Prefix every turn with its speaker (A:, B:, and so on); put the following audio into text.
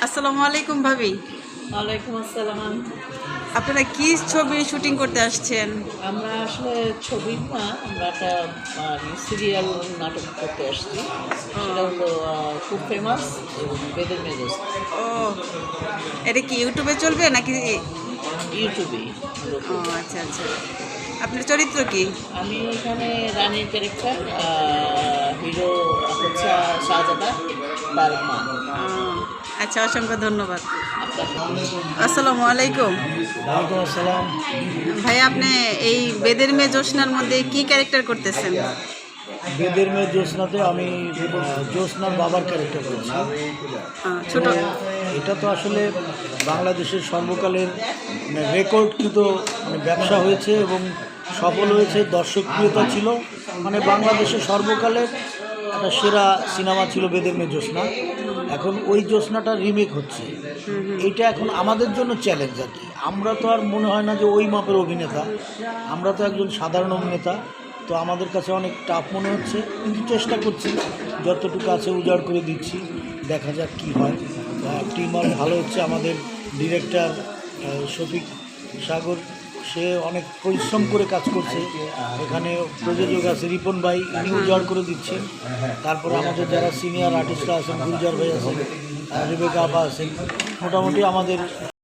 A: আসসালামু আলাইকুম ভাবি।
B: ওয়ালাইকুম আসসালাম।
A: আপনারা কি ছবি শুটিং করতে আসছেন?
B: আমরা আসলে ছবি না, আমরা একটা সিরিয়াল নাটক করতে আসছি। সেটা হলো খুব ফেমাস এবং বেদের মেজেস
A: ও, এটা কি ইউটিউবে চলবে নাকি?
B: ইউটিউবেই
A: ও
B: মূলত।
A: আচ্ছা আচ্ছা। আপনার চরিত্র কি?
B: আমি এখানে রানীর ক্যারেক্টার, হিরো হচ্ছে শাহজাদা, তার মা।
A: ও, আচ্ছা, অসংখ্য ধন্যবাদ।
B: আপনার
A: আসসালামু আলাইকুম
C: ওয়ালাইকুম আসসালাম।
A: ভাই, আপনি এই বেদের মেয়ে জ্যোৎস্নার মধ্যে কি ক্যারেক্টার করতেছেন?
C: বেদের মেয়ে জ্যোৎস্নাতে আমি জ্যোৎস্নার বাবার ক্যারেক্টার করছি।
A: ছোট।
C: এটা তো আসলে বাংলাদেশের সর্বকালের রেকর্ডকৃত ব্যবসা হয়েছে এবং সফল হয়েছে, দর্শকপ্রিয়তা ছিল, বাংলাদেশের সর্বকালের একটা সেরা সিনেমা ছিল বেদের মেয়ে জ্যোৎস্না। এখন ওই জ্যোৎস্নাটা রিমেক হচ্ছে। এইটা এখন আমাদের জন্য চ্যালেঞ্জ আর কি। আমরা তো আর মনে হয় না যে ওই মাপের অভিনেতা, আমরা তো একজন সাধারণ অভিনেতা। তো আমাদের কাছে অনেক টাফ মনে হচ্ছে, কিন্তু চেষ্টা করছি, যতটুকু আছে উজাড় করে দিচ্ছি, দেখা যাক কী হয়। টিম অনেক ভালো হচ্ছে। আমাদের ডিরেক্টর শফিক সাগর, সে অনেক পরিশ্রম করে কাজ করছে। এখানে প্রযোজক আছে রিপন ভাই, ইনি উজাড় করে দিচ্ছেন। তারপরে আমাদের যারা সিনিয়র আর্টিস্টরা আছেন, গুলজার ভাই আছেন, রেবেকা আপা আছেন, মোটামুটি আমাদের